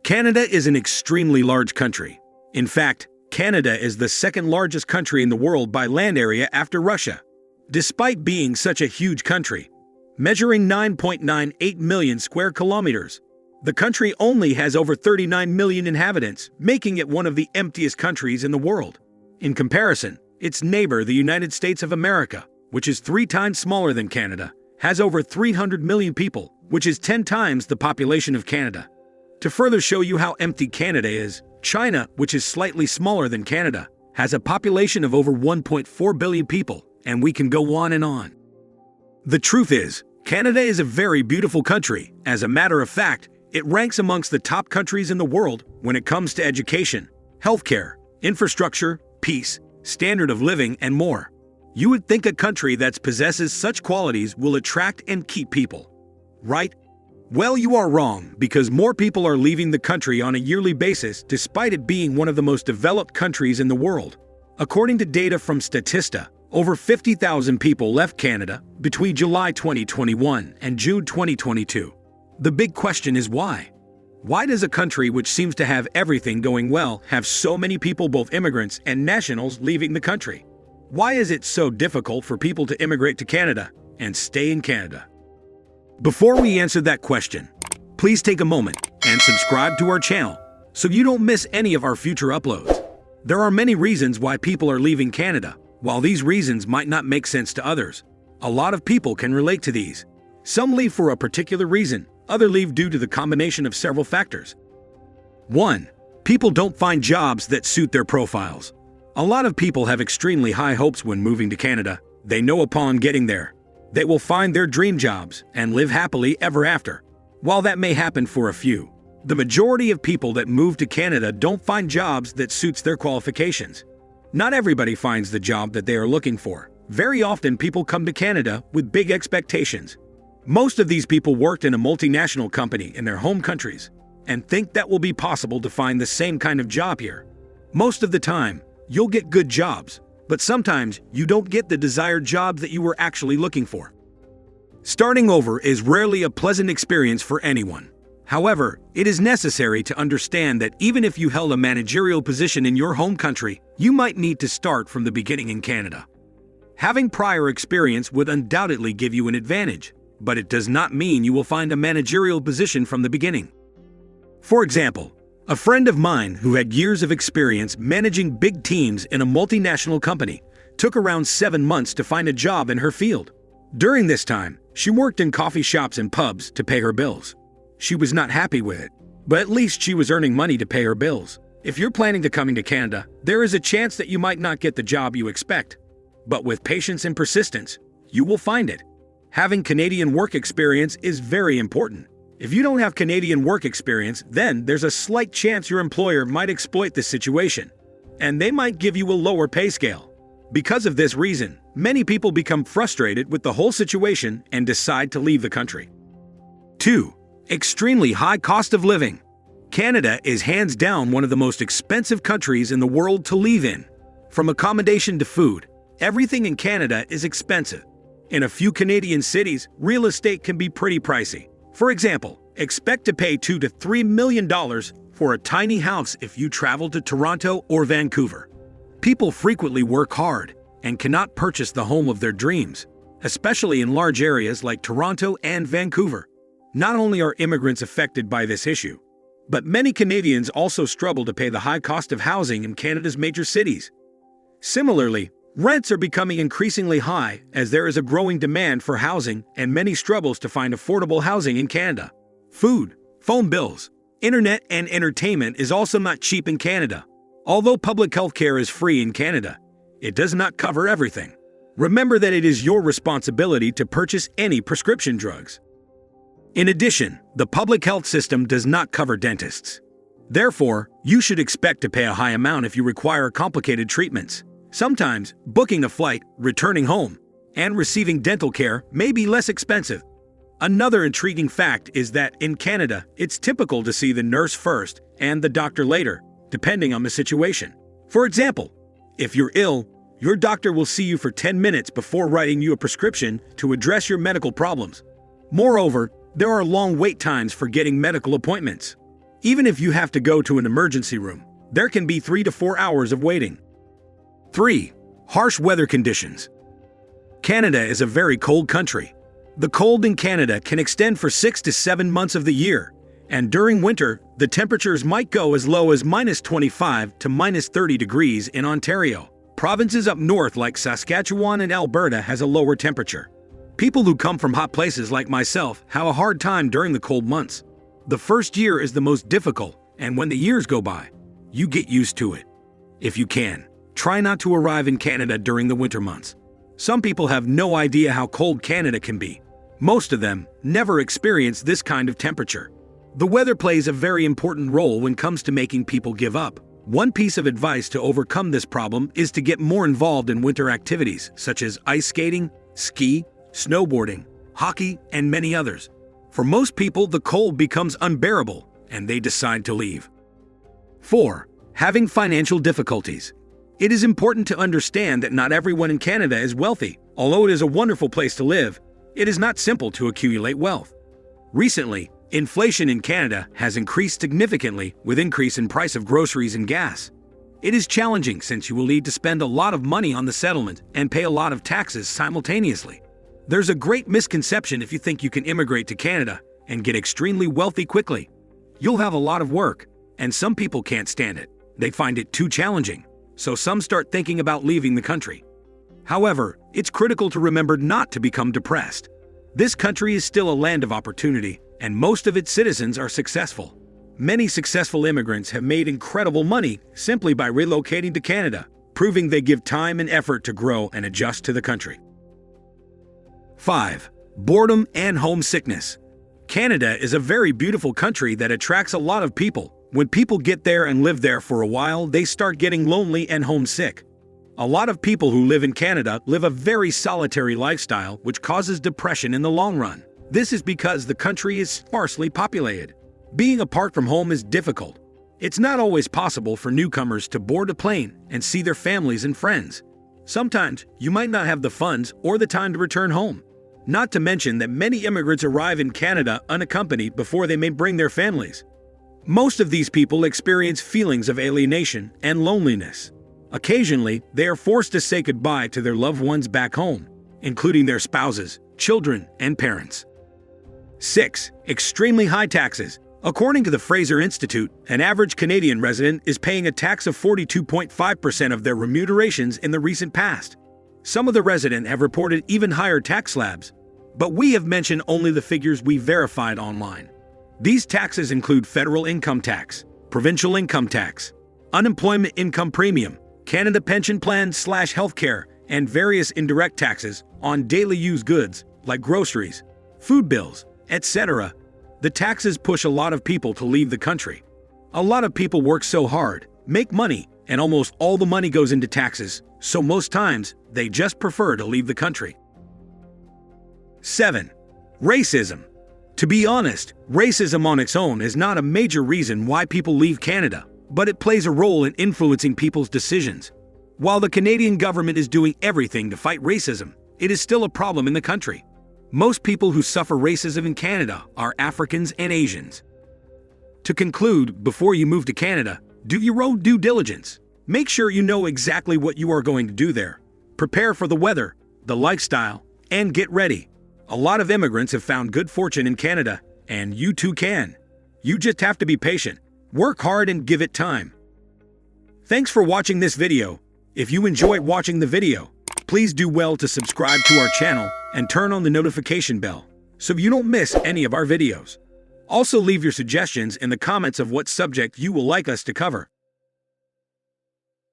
Canada is an extremely large country. In fact, Canada is the second largest country in the world by land area after Russia. Despite being such a huge country, measuring 9.98 million square kilometers, the country only has over 39 million inhabitants, making it one of the emptiest countries in the world. In comparison, its neighbor, the United States of America, which is 3 times smaller than Canada, has over 300 million people, which is 10 times the population of Canada. To further show you how empty Canada is, China, which is slightly smaller than Canada, has a population of over 1.4 billion people, and we can go on and on. The truth is, Canada is a very beautiful country. As a matter of fact, it ranks amongst the top countries in the world when it comes to education, healthcare, infrastructure, peace, standard of living, and more. You would think a country that possesses such qualities will attract and keep people, right? Well, you are wrong, because more people are leaving the country on a yearly basis despite it being one of the most developed countries in the world. According to data from Statista, over 50,000 people left Canada between July 2021 and June 2022. The big question is why? Why does a country which seems to have everything going well have so many people, both immigrants and nationals, leaving the country? Why is it so difficult for people to immigrate to Canada and stay in Canada? Before we answer that question, please take a moment and subscribe to our channel so you don't miss any of our future uploads. There are many reasons why people are leaving Canada. While these reasons might not make sense to others, a lot of people can relate to these. Some leave for a particular reason, others leave due to the combination of several factors. 1. People don't find jobs that suit their profiles. A lot of people have extremely high hopes when moving to Canada. They know upon getting there, they will find their dream jobs and live happily ever after. While that may happen for a few, the majority of people that move to Canada don't find jobs that suits their qualifications. Not everybody finds the job that they are looking for. Very often people come to Canada with big expectations. Most of these people worked in a multinational company in their home countries and think that will be possible to find the same kind of job here. Most of the time, you'll get good jobs, but sometimes you don't get the desired job that you were actually looking for. Starting over is rarely a pleasant experience for anyone. However, it is necessary to understand that even if you held a managerial position in your home country, you might need to start from the beginning in Canada. Having prior experience would undoubtedly give you an advantage, but it does not mean you will find a managerial position from the beginning. For example, a friend of mine who had years of experience managing big teams in a multinational company took around 7 months to find a job in her field. During this time, she worked in coffee shops and pubs to pay her bills. She was not happy with it, but at least she was earning money to pay her bills. If you're planning to coming to Canada, there is a chance that you might not get the job you expect. But with patience and persistence, you will find it. Having Canadian work experience is very important. If you don't have Canadian work experience, then there's a slight chance your employer might exploit this situation, and they might give you a lower pay scale. Because of this reason, many people become frustrated with the whole situation and decide to leave the country. 2. Extremely high cost of living. Canada is hands down one of the most expensive countries in the world to live in. From accommodation to food, everything in Canada is expensive. In a few Canadian cities, real estate can be pretty pricey. For example, expect to pay $2 to $3 million for a tiny house if you travel to Toronto or Vancouver. People frequently work hard and cannot purchase the home of their dreams, especially in large areas like Toronto and Vancouver. Not only are immigrants affected by this issue, but many Canadians also struggle to pay the high cost of housing in Canada's major cities. Similarly, rents are becoming increasingly high as there is a growing demand for housing and many struggles to find affordable housing in Canada. Food, phone bills, internet and entertainment is also not cheap in Canada. Although public health care is free in Canada, it does not cover everything. Remember that it is your responsibility to purchase any prescription drugs. In addition, the public health system does not cover dentists. Therefore, you should expect to pay a high amount if you require complicated treatments. Sometimes, booking a flight, returning home, and receiving dental care may be less expensive. Another intriguing fact is that in Canada, it's typical to see the nurse first and the doctor later, depending on the situation. For example, if you're ill, your doctor will see you for 10 minutes before writing you a prescription to address your medical problems. Moreover, there are long wait times for getting medical appointments. Even if you have to go to an emergency room, there can be 3 to 4 hours of waiting. 3. Harsh weather conditions. Canada is a very cold country. The cold in Canada can extend for 6 to 7 months of the year, and during winter, the temperatures might go as low as -25 to -30 degrees in Ontario. Provinces up north like Saskatchewan and Alberta has a lower temperature. People who come from hot places like myself have a hard time during the cold months. The first year is the most difficult, and when the years go by, you get used to it. If you can, try not to arrive in Canada during the winter months. Some people have no idea how cold Canada can be. Most of them never experience this kind of temperature. The weather plays a very important role when it comes to making people give up. One piece of advice to overcome this problem is to get more involved in winter activities such as ice skating, ski, snowboarding, hockey, and many others. For most people, the cold becomes unbearable and they decide to leave. 4. Having financial difficulties. It is important to understand that not everyone in Canada is wealthy. Although it is a wonderful place to live, it is not simple to accumulate wealth. Recently, inflation in Canada has increased significantly with increase in price of groceries and gas. It is challenging since you will need to spend a lot of money on the settlement and pay a lot of taxes simultaneously. There's a great misconception if you think you can immigrate to Canada and get extremely wealthy quickly. You'll have a lot of work, and some people can't stand it. They find it too challenging, so some start thinking about leaving the country. However, it's critical to remember not to become depressed. This country is still a land of opportunity, and most of its citizens are successful. Many successful immigrants have made incredible money simply by relocating to Canada, proving they give time and effort to grow and adjust to the country. 5. Boredom and homesickness. Canada is a very beautiful country that attracts a lot of people. When people get there and live there for a while, they start getting lonely and homesick. A lot of people who live in Canada live a very solitary lifestyle, which causes depression in the long run. This is because the country is sparsely populated. Being apart from home is difficult. It's not always possible for newcomers to board a plane and see their families and friends. Sometimes you might not have the funds or the time to return home. Not to mention that many immigrants arrive in Canada unaccompanied before they may bring their families. Most of these people experience feelings of alienation and loneliness. Occasionally, they are forced to say goodbye to their loved ones back home, including their spouses, children, and parents. 6. Extremely high taxes. According to the Fraser Institute, an average Canadian resident is paying a tax of 42.5% of their remunerations in the recent past. Some of the residents have reported even higher tax slabs, but we have mentioned only the figures we verified online. These taxes include federal income tax, provincial income tax, unemployment income premium, Canada pension plan/healthcare, and various indirect taxes on daily use goods like groceries, food bills, etc. The taxes push a lot of people to leave the country. A lot of people work so hard, make money, and almost all the money goes into taxes, so most times they just prefer to leave the country. 7. Racism. To be honest, racism on its own is not a major reason why people leave Canada, but it plays a role in influencing people's decisions. While the Canadian government is doing everything to fight racism, it is still a problem in the country. Most people who suffer racism in Canada are Africans and Asians. To conclude, before you move to Canada, do your own due diligence. Make sure you know exactly what you are going to do there. Prepare for the weather, the lifestyle, and get ready. A lot of immigrants have found good fortune in Canada, and you too can. You just have to be patient, work hard, and give it time. Thanks for watching this video. If you enjoyed watching the video, please do well to subscribe to our channel and turn on the notification bell so you don't miss any of our videos. Also, leave your suggestions in the comments of what subject you would like us to cover.